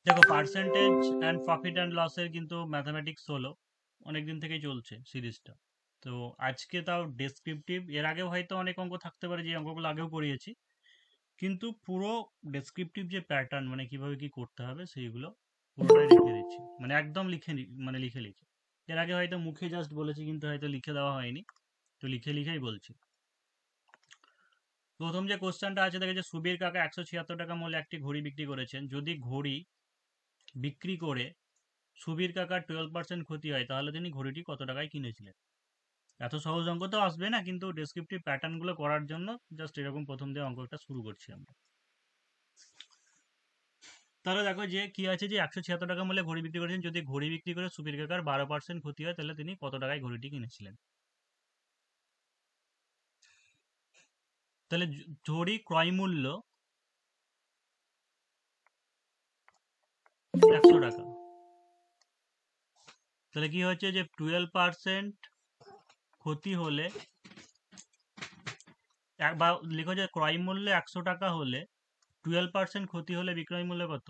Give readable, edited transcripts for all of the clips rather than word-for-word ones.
দেখো percentage and profit and লসের কিন্তু ম্যাথামেটিক্স হলো অনেকদিন থেকেই চলছে সিরিজটা। তো আজকে তাও ডেসক্রিপটিভ, এর আগেও হয়তো অনেক অঙ্ক থাকতে পারে, যে অঙ্কগুলো আগেও করিয়েছি, কিন্তু পুরো ডেসক্রিপটিভ যে প্যাটার্ন মানে কিভাবে কি করতে হবে সেইগুলো পুরোটাই লিখে দিচ্ছি, মানে একদম মানে লিখে লিখে। এর আগে হয়তো মুখে জাস্ট বলেছি কিন্তু হয়তো লিখে দেওয়া হয়নি, তো লিখে লিখেই বলছি। প্রথম যে কোশ্চেনটা আছে দেখে যে সুবীর কাকা 176 টাকা মূল্যে একটি ঘড়ি বিক্রি করেছেন। যদি ঘড়ি বিক্রি করে সুবীর কাকার 12% ক্ষতি হয়, তাহলে তিনি ঘড়িটি কত টাকায় কিনেছিলেন। এত সহজ অঙ্ক তো আসবে না, কিন্তু ডেসক্রিপটিভ প্যাটার্নগুলো করার জন্য জাস্ট এরকম প্রথম দিয়ে অঙ্কটা শুরু করছি আমরা। তাহলে দেখো যে কি আছে, যে 176 টাকা মূল্যে ঘড়ি বিক্রি করেছেন। যদি ঘড়ি বিক্রি করে সুবীর কাকার 12% ক্ষতি হয়, তাহলে তিনি কত টাকায় ঘড়িটি কিনেছিলেন। তাহলে ঘড়ি ক্রয় মূল্য 100 টাকা। তাহলে কি হচ্ছে যে 12% ক্ষতি হলে, বা লিখো যে ক্রয় মূল্য 100 টাকা হলে 12% ক্ষতি হলে বিক্রয় মূল্য কত?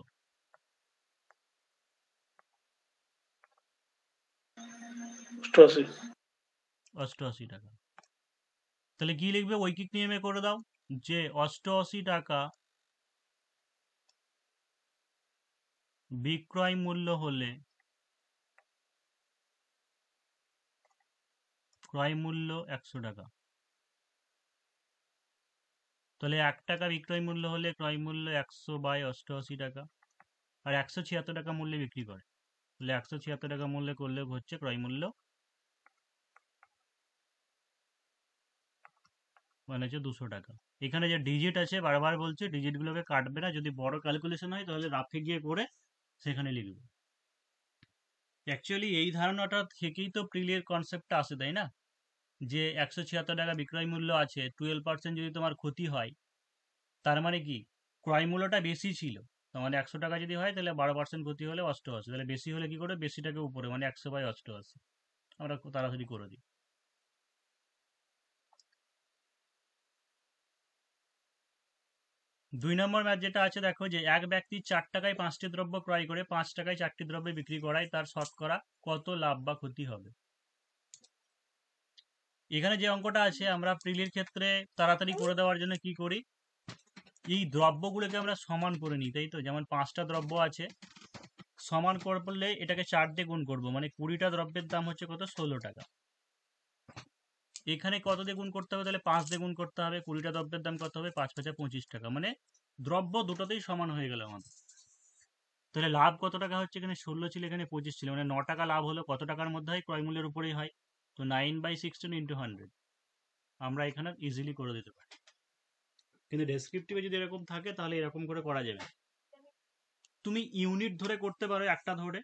88 টাকা। তাহলে কি লিখবে, ঐকিক নিয়মে করে দাও যে 88 টাকা বিক্রয় মূল্য হলে ক্রয় মূল্য 100 টাকা। তাহলে 1 টাকা বিক্রয় মূল্য হলে ক্রয় মূল্য 100/88 টাকা, আর 176 টাকা মূল্যে বিক্রি করে, তাহলে 176 টাকা মূল্যে করলে হচ্ছে ক্রয় মূল্য, মানে হচ্ছে 200 টাকা। এখানে যে ডিজিট আছে বারবার বলছে ডিজিটগুলোকে কাটবে না, যদি বড় ক্যালকুলেশন হয় তাহলে রাফে গিয়ে করে সেখানে লিখবে। অ্যাকচুয়ালি এই ধারণাটা থেকেই তো প্রিলির কনসেপ্টটা আসে, তাই না? যে 176 টাকা বিক্রয় মূল্য আছে, 12% যদি তোমার ক্ষতি হয়, তার মানে কি ক্রয় মূল্যটা বেশি ছিল। তার মানে 100 টাকা যদি হয় তাহলে 12% ক্ষতি হলে 88, তাহলে বেশি হলে কি করে, বেশিটাকে উপরে মানে 100/88 আমরা তাড়াতাড়ি করে দিই। দুই নম্বর ম্যাথ যেটা আছে দেখো যে এক ব্যক্তি 4 টাকায় 5টি দ্রব্য ক্রয় করে 5 টাকায় 4টি দ্রব্য বিক্রি করায় তার শতকরা কত লাভ বা ক্ষতি হবে। এখানে যে অঙ্কটা আছে আমরা প্রিলির ক্ষেত্রে তাড়াতাড়ি করে দেওয়ার জন্য কি করি, এই দ্রব্যগুলোকে আমরা সমান করে নিই, তাই তো। যেমন 5টা দ্রব্য আছে, সমান করলে এটাকে 4 দিয়ে গুণ করবো, মানে 20টা দ্রব্যের দাম হচ্ছে কত, 16 টাকা। এখানে কত দিয়ে গুণ করতে হবে, তাহলে 5 দিয়ে গুণ করতে হবে। 20টা দ্রব্যের দাম কত হবে, 5×5 = 25 টাকা, মানে দ্রব্য দুটোতেই সমান হয়ে গেল আমাদের। তাহলে লাভ কত টাকা হচ্ছে, এখানে 16 ছিল এখানে 25 ছিল, মানে 9 টাকা লাভ হলো। কত টাকার মধ্যে হয়, ক্রয় মূল্যের উপরেই হয়। তো 9/16 × 100 আমরা এখানে ইজিলি করে দিতে পারি। কিন্তু ডেসক্রিপটিভে যদি এরকম থাকে তাহলে এরকম করে করা যাবে। তুমি ইউনিট ধরে করতে পারো একটা ধরে,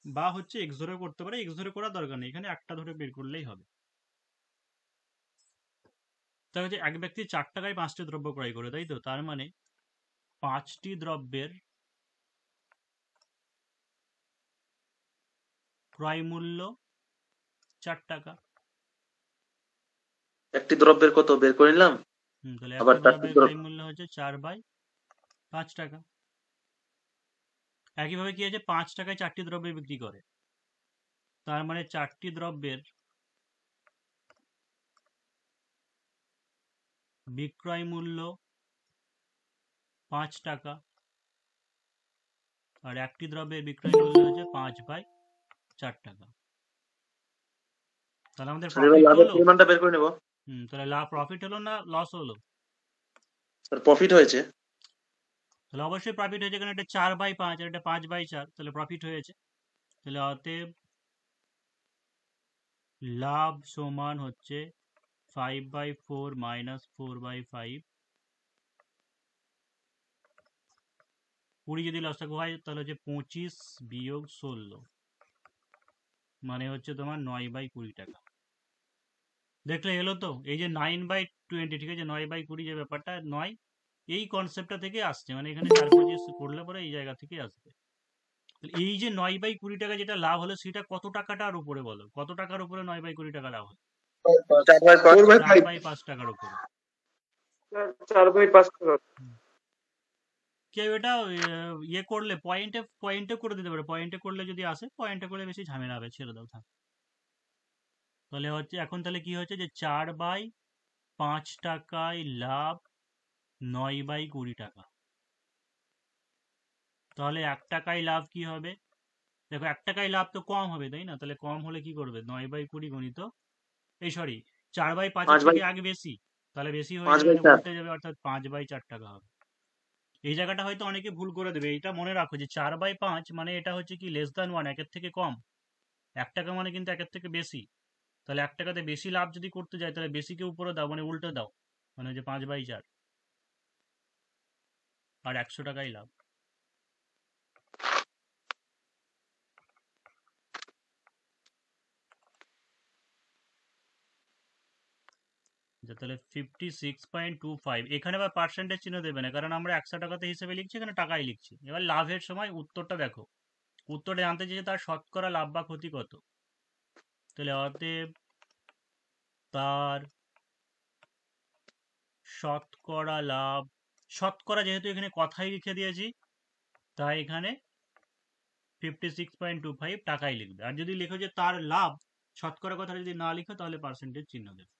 বা হচ্ছে এক্স ধরে করতে পারো। এক্স ধরে করার দরকার নেই, এখানে একটা ধরে বের করলেই হবে। তাই হচ্ছে এক ব্যক্তি 4 টাকায় 5টি দ্রব্য ক্রয় করে, তাই তো। তার মানে 5টি দ্রব্যের ক্রয় মূল্য 4 টাকা। একটি দ্রব্যের কত বের করে নিলাম, তাহলে আবার একটি 4টি দ্রব্যের দ্রব্য। ক্রয় মূল্য হচ্ছে 4/5 টাকা। একইভাবে কি আছে, 5 টাকায় 4টি দ্রব্য বিক্রি করে, তার মানে 4টি দ্রব্যের বিক্রয় মূল্য 5 টাকা, আর একটি দ্রব্যের বিক্রয় মূল্য হচ্ছে 5/4 টাকা। তাহলে আমাদের স্যার এবার প্রফিট লাভের হলো। পরিমাণটা বের করে নেব। তাহলে লাভ প্রফিট হলো না লস হলো? স্যার প্রফিট হয়েছে। তাহলে অবশ্যই প্রফিট হয়েছে, কারণ এটা 4/5 আর এটা 5/4, তাহলে প্রফিট হয়েছে। তাহলে অতএব লাভ সমান হচ্ছে 5/4 - 4/5। 20 যদি লসাগু হয় তাহলে হচ্ছে 25 - 16, মানে হচ্ছে তোমার 9/20 টাকা। দেখলে এলো তো, এই যে 9/20, ঠিক আছে, 9/20 যে ব্যাপারটা, 9 এই কনসেপ্টটা থেকে আসছে, মানে এখানে 4/25 করলে পরে এই জায়গা থেকে আসবে। এই যে 9/20 টাকা যেটা লাভ হলো, সেটা কত টাকাটার উপরে বলো, কত টাকার উপরে 9/20 টাকা লাভ হলো? 4/5 টাকার উপরে। 4/5 টাকা। কেউ এটা ইয়ে করলে পয়েন্টে করে দিতে পারে, পয়েন্টে করলে যদি আসে, পয়েন্টে করলে বেশি ঝামেলা হবে, ছেড়ে দাও থাক। তাহলে হচ্ছে এখন তাহলে কি হচ্ছে যে 4/5 টাকায় লাভ 9/20 টাকা। তাহলে 1 টাকায় লাভ কি হবে? দেখো 1 টাকায় লাভ তো কম হবে তাই না? তাহলে কম হলে কি করবে? 9/20 গুণিত, এই সরি 4/5 5/4। থেকে এক বেশি, তাহলে বেশি হয়ে যাবে, মানে উল্টে যাবে, অর্থাৎ 5/4 টাকা হবে। এই জায়গাটা হয়তো অনেকে ভুল করে দেবে, এটা মনে রাখো যে 4/5 মানে এটা হচ্ছে কি <1, একের থেকে কম। 1 টাকা মানে কিন্তু একের থেকে বেশি। তাহলে 1 টাকাতে বেশি লাভ যদি করতে যায়, তাহলে বেশিকে উপরে দাও, মানে উল্টে দাও, মানে যে 5/4 আর 100 টাকাই লাভ। তাহলে 56.25, এখানে আবার পার্সেন্টেজ চিহ্ন দেবে না, কারণ আমরা 100 টাকাতে হিসেবে লিখছি, এখানে টাকাই লিখছি। এবার লাভের সময় উত্তরটা দেখো, উত্তরটা জানতে চেয়েছে তার শতকরা লাভ বা ক্ষতি কত। তাহলে অতএব তার শতকরা লাভ, শতকরা যেহেতু এখানে কথাই লিখে দিয়েছি, তাই এখানে 56.25 টাকাই লিখবে। আর যদি লিখো যে তার লাভ, শতকরা কথা যদি না লিখো, তাহলে পার্সেন্টেজ চিহ্ন দেবে।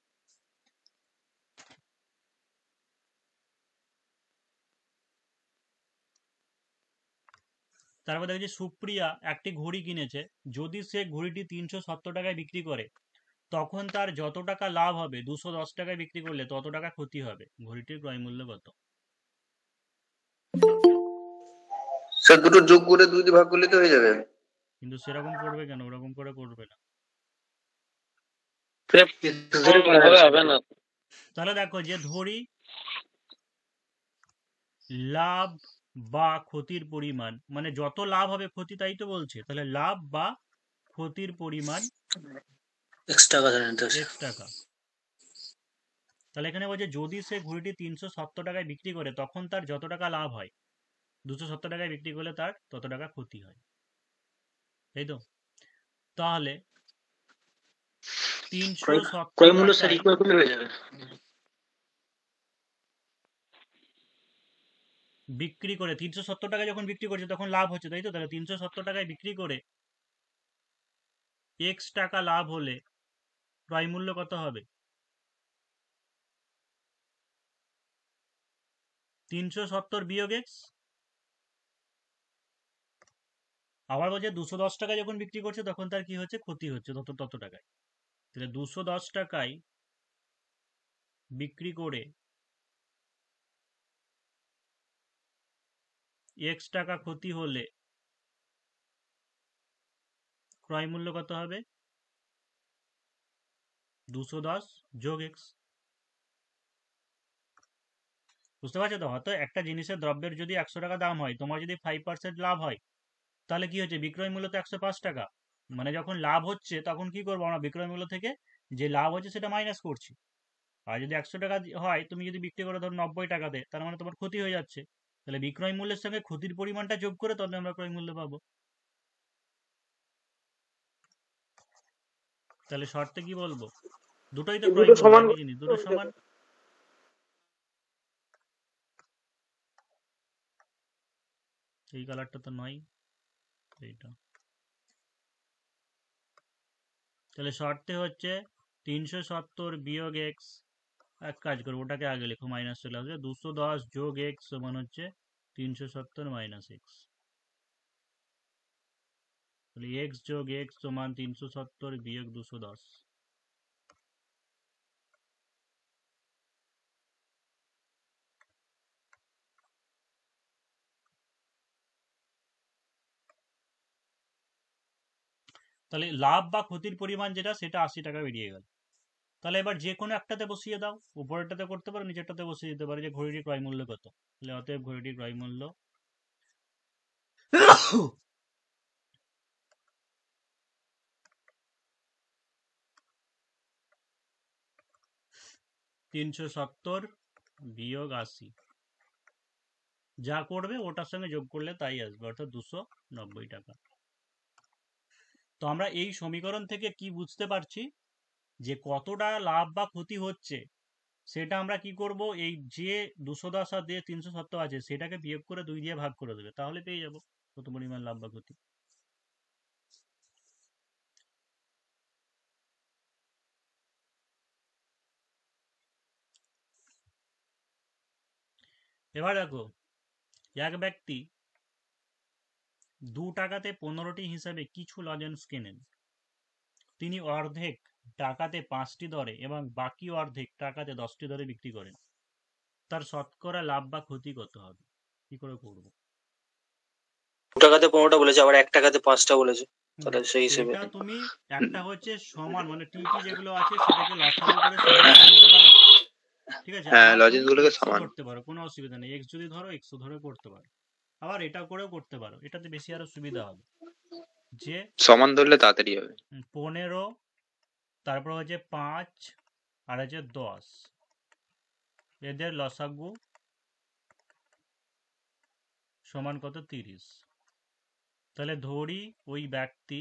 তারপর দেখো যে সুপ্রিয়া একটি ঘড়ি কিনেছে, যদি সে ঘড়িটি 370 টাকায় বিক্রি করে, তখন তার যত টাকা লাভ হবে, 210 টাকায় বিক্রি করলে তত টাকা ক্ষতি হবে। ঘড়িটির ক্রয় মূল্য কত? স্যার দুটো যোগ করে 2 দিয়ে ভাগ করলে তো হয়ে যাবে। কিন্তু সেরকম করবে কেন? ওরকম করে করবে না। হবে না। তাহলে দেখো যে ধরি লাভ বা ক্ষতির পরিমাণ, মানে যত লাভ হবে ক্ষতি, তাই তো বলছে। তাহলে লাভ বা ক্ষতির পরিমাণ x টাকা। x টাকা। তাহলে এখানে বলছে যদি সে ঘড়িটি 370 টাকায় বিক্রি করে, তখন তার যত টাকা লাভ হয়, 270 টাকায় বিক্রি করলে তার তত টাকা ক্ষতি হয়, তাই তো? তাহলে 370 ক্রয় মূল্য স্যার টাকায় ইকুয়াল করলে হয়ে যাবে। বিক্রি করে, 370 টাকায় যখন বিক্রি করছে তখন লাভ হচ্ছে, তাই তো? তাহলে 370 টাকায় বিক্রি করে x টাকা লাভ হলে ক্রয় মূল্য কত হবে? 370 বিয়োগ x। আবার বলছে 210 টাকায় যখন বিক্রি করছে, তখন তার কি হচ্ছে? ক্ষতি হচ্ছে তত তত টাকায়। তাহলে 210 টাকায় বিক্রি করে x টাকা ক্ষতি হলে ক্রয় মূল্য কত হবে? 210 যোগ x। বুঝতে পারছো তো? হয়তো একটা জিনিসের, দ্রব্যের যদি 100 টাকা দাম হয়, তোমার যদি 5% লাভ হয়, তাহলে কি হচ্ছে? বিক্রয় মূল্য তো 105 টাকা। মানে যখন লাভ হচ্ছে, তখন কি করবো আমরা? বিক্রয় মূল্য থেকে যে লাভ হচ্ছে সেটা মাইনাস করছি। আর যদি 100 টাকা হয়, তুমি যদি বিক্রি করে ধরো 90 টাকাতে, তার মানে তোমার ক্ষতি হয়ে যাচ্ছে। তাহলে বিক্রয় মূল্যের সঙ্গে ক্ষতির পরিমাণটা যোগ করে তবে আমরা ক্রয় মূল্য পাবো। তাহলে শর্তে কি বলবো? দুটোই তো ক্রয় দুটো মূল্য, সমান একই জিনিস, দুটো সমান। এই কালারটা তো নয়, এইটা। তাহলে শর্তে হচ্ছে 370 বিয়োগ এক্স, এক কাজ করবো, ওটাকে আগে লিখো, মাইনাস চলে আসবে। 210 যোগ এক্স সমান হচ্ছে 370 মাইনাস এক্স। তাহলে এক্স যোগ এক্স সমান 370 বিয়োগ 210। তাহলে লাভ বা ক্ষতির পরিমাণ যেটা, সেটা 80 টাকা বেরিয়ে গেল। তাহলে এবার যে কোনো একটাতে বসিয়ে দাও, উপরেরটাতে করতে পারো, নিচেরটাতে বসিয়ে দিতে পারো যে ঘড়িটির ক্রয় মূল্য কত। তাহলে অতএব ঘড়িটির ক্রয় মূল্য 370 বিয়োগ 80, যা করবে ওটার সঙ্গে যোগ করলে তাই আসবে, অর্থাৎ 290 টাকা। তো আমরা এই সমীকরণ থেকে কি বুঝতে পারছি? যে কতটা লাভ বা ক্ষতি হচ্ছে, সেটা আমরা কি করব, এই যে 210 আর দিয়ে 370 আছে সেটাকে বিয়োগ করে 2 দিয়ে ভাগ করে দেবে, তাহলে পেয়ে যাব কত পরিমাণ লাভ বা ক্ষতি। এবার দেখো, এক ব্যক্তি 2 টাকাতে 15টি হিসাবে কিছু লজেন্স কেনেন। তিনি অর্ধেক টাকাতে 5টি দরে এবং বাকি অর্ধেক টাকাতে 10টি দরে বিক্রি করেন। তার শতকরা লাভ বা ক্ষতি কত হবে, কি করে করবো? 2 টাকাতে 15টা বলেছে, আবার 1 টাকাতে 5টা বলেছে, তাহলে সেই হিসেবে এটা তুমি একটা হচ্ছে সমান মানে টিপি যেগুলো আছে সেটাকে লসাগু করে সমান করে নিতে পারো, ঠিক আছে? হ্যাঁ, আবার লজেন্স তুমি গুলোকে এক্সও সমান। ধরতে পারো, কোনো অসুবিধা নেই। এক্স যদি ধরো এক্সও ধরে করতে পারো, আবার এটা করেও করতে পারো, এটাতে বেশি আরো সুবিধা হবে। যে সমান ধরলে তাড়াতাড়ি হবে। 15, তারপর হচ্ছে 5 আর হচ্ছে 10, এদের লসাগু সমান কত? 30। তাহলে ধরি ওই ব্যক্তি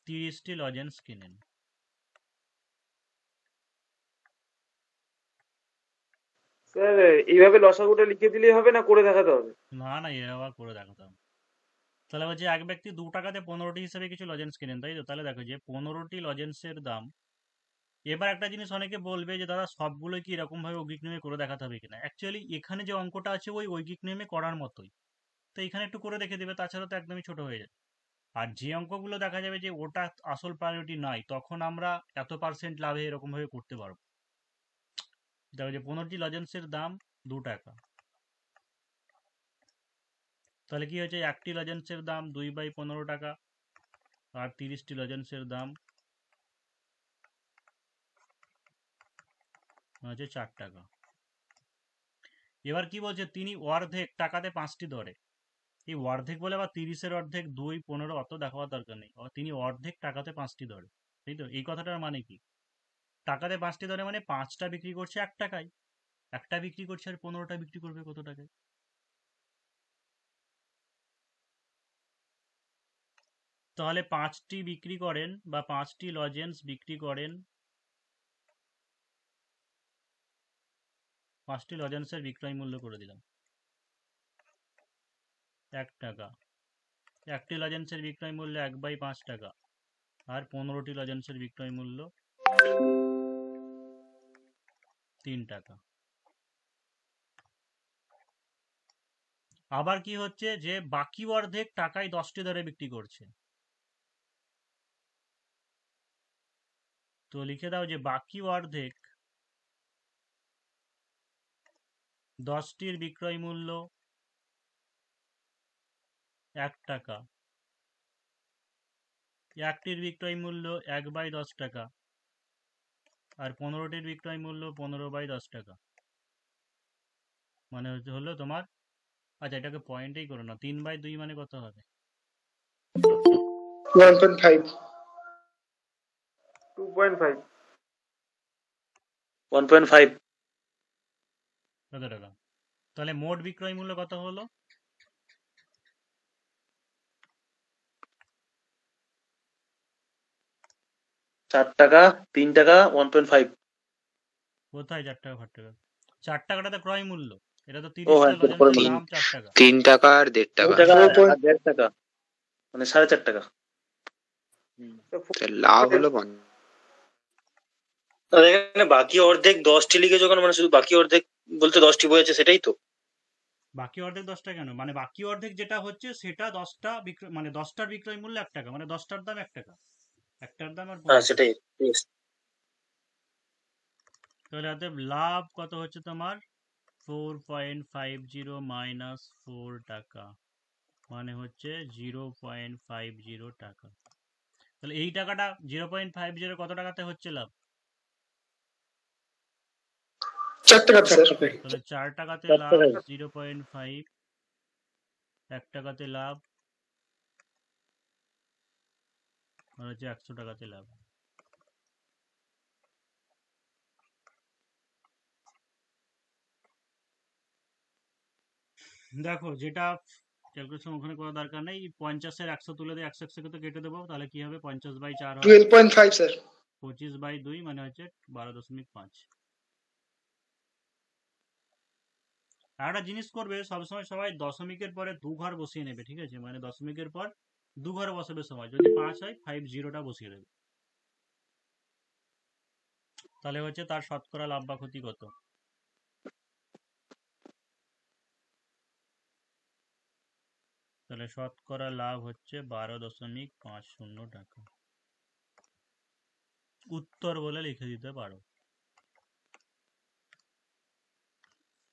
30টি লজেন্স কিনেন। স্যার এইভাবে লসাগুটা লিখে দিলেই হবে না করে দেখাতে হবে? না না, এর আবার করে দেখাতাম। তাহলে বলছে এক ব্যক্তি 2 টাকাতে 15টি হিসেবে কিছু লজেন্স কিনেন, তাই তো? তাহলে দেখো যে 15টি লজেন্সের দাম। এবার একটা জিনিস অনেকে বলবে যে দাদা সবগুলো কি এরকম ভাবে ঐকিক নিয়মে করে দেখাতে হবে কিনা। অ্যাকচুয়ালি এখানে যে অঙ্কটা আছে ওই ঐকিক নিয়মে করার মতোই, তো এখানে একটু করে দেখে দেবে, তাছাড়া তো একদমই ছোট হয়ে যায়। আর যে অঙ্কগুলো দেখা যাবে যে ওটা আসল প্রায়োরিটি নাই, তখন আমরা এত পার্সেন্ট লাভে এরকম ভাবে করতে পারবো। দেখো যে 15টি লজেন্সের দাম 2 টাকা, তাহলে কি হয়েছে, একটি লজেন্সের দাম 2/15 টাকা, আর 30টি লজেন্সের দাম হচ্ছে 4 টাকা। এবার কি বলছে, তিনি অর্ধেক টাকাতে 5টি দরে, এই অর্ধেক বলে আবার 30-এর অর্ধেক 2, 15 অত দেখাবার দরকার নেই, তিনি অর্ধেক টাকাতে 5টি দরে, তাই তো? এই কথাটার মানে কি, টাকাতে 5টি দরে মানে 5টা বিক্রি করছে 1 টাকায়, একটা বিক্রি করছে আর 15টা বিক্রি করবে কত টাকায়? তাহলে 5টি বিক্রি করেন বা 5টি লজেন্স বিক্রি করেন, 5টি লজেন্সের বিক্রয় মূল্য করে দিলাম 1 টাকা। একটি লজেন্সের বিক্রয় মূল্য 1/5 টাকা, আর 15টি লজেন্সের বিক্রয় মূল্য 3 টাকা। আবার কি হচ্ছে যে বাকি অর্ধেক টাকায় 10টি দরে বিক্রি করছে, তো লিখে দাও যে বাকি অর্ধেক 10টির বিক্রয় মূল্য 1 টাকা, একটির বিক্রয় মূল্য 1/10 টাকা, আর 15টির বিক্রয় মূল্য 15/10 টাকা। মানে হলো তোমার, আচ্ছা এটাকে পয়েন্টেই করো না, 3/2 মানে কত হবে? 1.5 2.5 1.5 কত টাকা? তাহলে মোট বিক্রয় মূল্য কত হলো? 4 টাকা, 3 টাকা, 1.5। কোথায় 4 টাকা 5 টাকা? 4 টাকাটা তো ক্রয় মূল্য, এটা তো ও 30টা হ্যাঁ, লজেন্সের করে দাম 4 টাকা। 3 টাকা আর 1.5 2 টাকা, টাকা 4. আর 1.5 টাকা, মানে 4.5 টাকা। তাহলে লাভ হলো 50। আর এখানে বাকি অর্ধেক 10টি লিখে যখন, মানে শুধু বাকি অর্ধেক বলতে 10টি বোঝাচ্ছে, সেটাই তো? বাকি অর্ধেক 10টা কেন, মানে বাকি অর্ধেক যেটা হচ্ছে সেটা 10টা বিক্রয়, মানে 10টার বিক্রয় মূল্য 1 টাকা, মানে 10টার দাম 1 টাকা, একটার দাম আর হ্যাঁ 15 টাকা। সেটাই, ঠিক আছে। তাহলে অতএব লাভ কত হচ্ছে তোমার? 4.50 মাইনাস 4 টাকা, মানে হচ্ছে 0.50 টাকা। তাহলে এই টাকাটা 0.50 কত টাকাতে হচ্ছে লাভ? 4 টাকা স্যার। তাহলে 4 টাকাতে 4 লাভ, টাকায় 0.5, 1 টাকাতে লাভ, আর হচ্ছে 100 টাকাতে লাভ। দেখো যেটা ক্যালকুলেশন ওখানে করার দরকার নেই, 50-এর 100 তুলে দিয়ে 100 তো কেটে দেবো, তাহলে কি হবে, 50/4 হবে, 12.5 স্যার। 25/2 মানে হচ্ছে 12.5। আর একটা জিনিস করবে সবসময়, সবাই দশমিকের পরে 2 ঘর বসিয়ে নেবে, ঠিক আছে? মানে দশমিকের পর 2 ঘর বসাবে সময়, যদি 5 হয় 50টা বসিয়ে দেবে, তাহলে হচ্ছে তার শতকরা লাভ বা ক্ষতি কত। তাহলে শতকরা লাভ হচ্ছে 12.50 টাকা। উত্তর বলে লিখে দিতে পারো।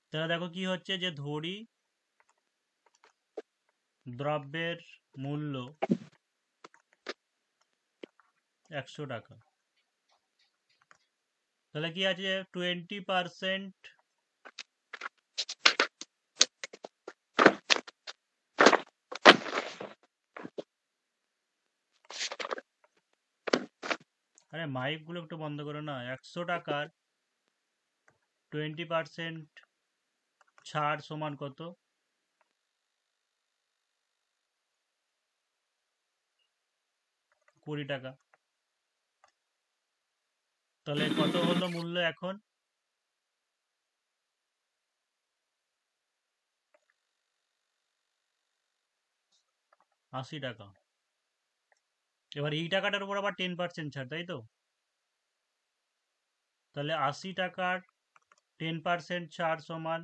তাহলে দেখো কি হচ্ছে, যে ধরি দ্রব্যের মূল্য 100 টাকা, তাহলে কি আছে, 20% আরে মাইক গুলো একটু বন্ধ করো না। 100 টাকার 20% ছাড় সমান কত? 20 টাকা। তাহলে কত হলো মূল্য এখন? 80 টাকা। এবার এই টাকাটার উপর আবার 10% ছাড়, তাই তো? তাহলে 80 টাকার 10% ছাড় সমান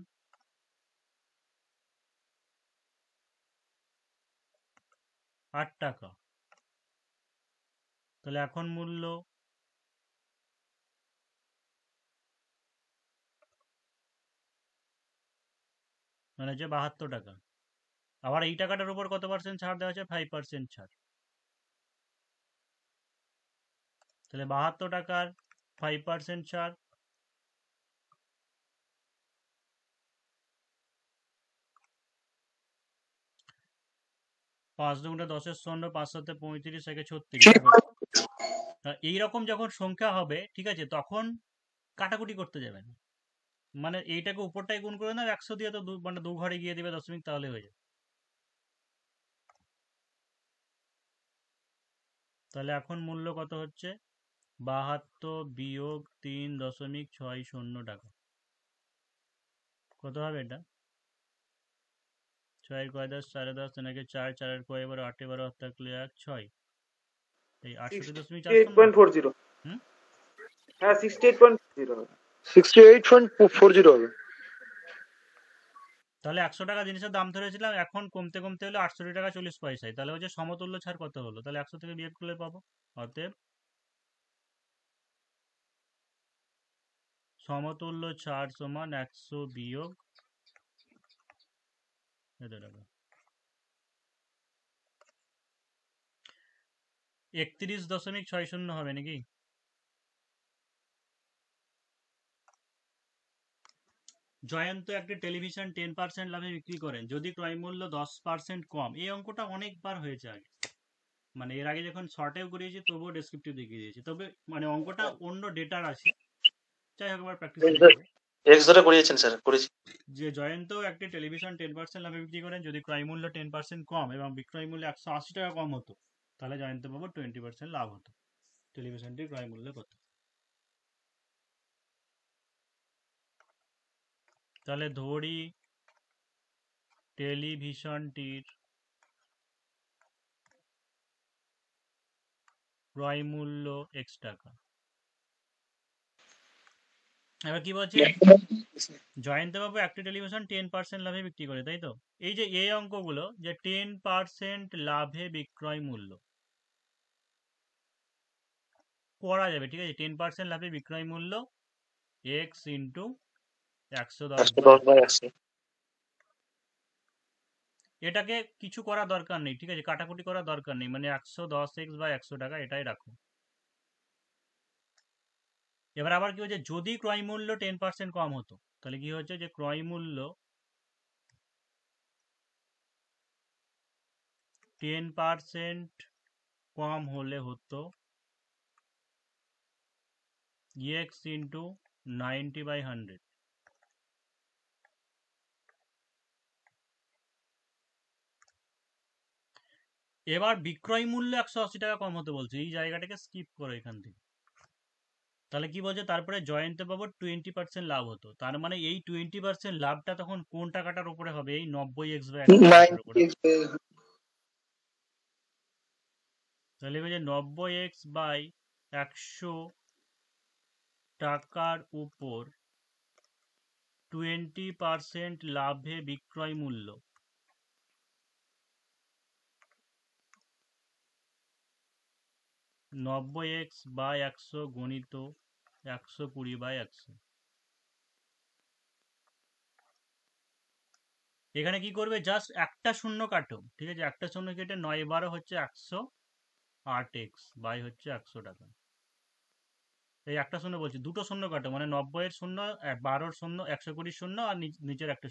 8 টাকা। তাহলে এখন মূল্য মানে হচ্ছে 72 টাকা। আবার এই টাকাটার উপর কত পার্সেন্ট ছাড় দেওয়া আছে? 5% ছাড়। তাহলে 72 টাকার 5% ছাড় পাঁচ দুগুণে 10-এর শূন্য, 5 7 35 একে 36। এইরকম যখন সংখ্যা হবে, ঠিক আছে, তখন কাটাকুটি করতে যাবেন, মানে এইটাকে উপরটাই গুণ করে নাও 100 দিয়ে, তো মানে 2 ঘরে গিয়ে দিবে দশমিক, তাহলে হয়ে যাবে। তাহলে এখন মূল্য কত হচ্ছে? 72 বিয়োগ 3.60 টাকা। কত হবে এটা? 6 কয় 10, 10.5 নাকি 4, 4 কয় 12, 8 12 থাকলে 1 6, এই 68.4 না? 68.40। হুম, হ্যাঁ 68.40 হবে। 68.40 হবে। তাহলে 100 টাকা জিনিসের দাম ধরেছিলাম, এখন কমতে কমতে হলো 68 টাকা 40 পয়সায়। তাহলে হচ্ছে সমতুল্য ছাড় কত হলো? তাহলে 100 থেকে বিয়োগ করলে পাবো। অতএব সমতুল্য ছাড় সমান 100 বিয়োগ এত টাকা। 31.60 হবে নাকি? জয়ন্ত একটি টেলিভিশন 10% লাভে বিক্রি করেন, যদি ক্রয় মূল্য 10% কম। এই অঙ্কটা অনেকবার হয়েছে আগে, মানে এর আগে যখন শর্টেও করিয়েছি তবুও ডেসক্রিপটিভ দেখিয়ে দিয়েছি, তবে মানে অঙ্কটা অন্য ডেটার আছে। যাই হোক, আবার প্র্যাকটিস করতে হবে। এক্স ধরে করিয়েছেন স্যার, করেছি। যে জয়ন্ত একটি টেলিভিশন 10% লাভে বিক্রি করেন, যদি ক্রয় মূল্য 10% কম এবং বিক্রয় মূল্য 180 টাকা কম হতো, তাহলে জয়ন্ত বাবু 20% লাভ হতো। টেলিভিশনটির ক্রয় মূল্য কত? তাহলে ধরি টেলিভিশনটির ক্রয় মূল্য x টাকা। এবার কি বলছে? জয়ন্ত বাবু একটি টেলিভিশন 10% লাভে বিক্রি করে, তাই তো? এই যে এই অঙ্কগুলো, যে 10% লাভে বিক্রয় মূল্য করা যাবে, ঠিক আছে? 10% লাভে বিক্রয় মূল্য x ইন্টু 110/100। এটাকে কিছু করা দরকার নেই, ঠিক আছে? কাটাকুটি করার দরকার নেই, মানে 110x বা 100 টাকা এটাই রাখো। এবার আবার কি হচ্ছে, যদি ক্রয় মূল্য 10% কম হতো, তাহলে কি হচ্ছে, যে ক্রয় মূল্য 10% কম হলে হতো x ইন্টু 90/100। এবার বিক্রয় মূল্য 180 টাকা কম হতে বলছে, এই জায়গাটাকে স্কিপ করো এখান থেকে। তাহলে কি বলছে তারপরে জয়েন্টে পাবো 20% লাভ হতো, তার মানে এই 20% লাভটা তখন কোন টাকাটার উপরে হবে? এই 90x বা 100x এর উপরে হবে। তাহলে লিখবে যে 90x বাই 100 টাকার উপর 20% লাভে বিক্রয় মূল্য। নব্বই এক্স বাই 100 গণিত 120/100। এখানে কি করবে? জাস্ট একটা শূন্য কাটো, ঠিক আছে? একটা শূন্য কেটে 9 12 হচ্ছে 108x বাই হচ্ছে 100 টাকা। এই একটা শূন্য বলছি, দুটো শূন্য কাটো, মানে 90 এর শূন্য, 12 শূন্য, 120 শূন্য আর নিচের একটা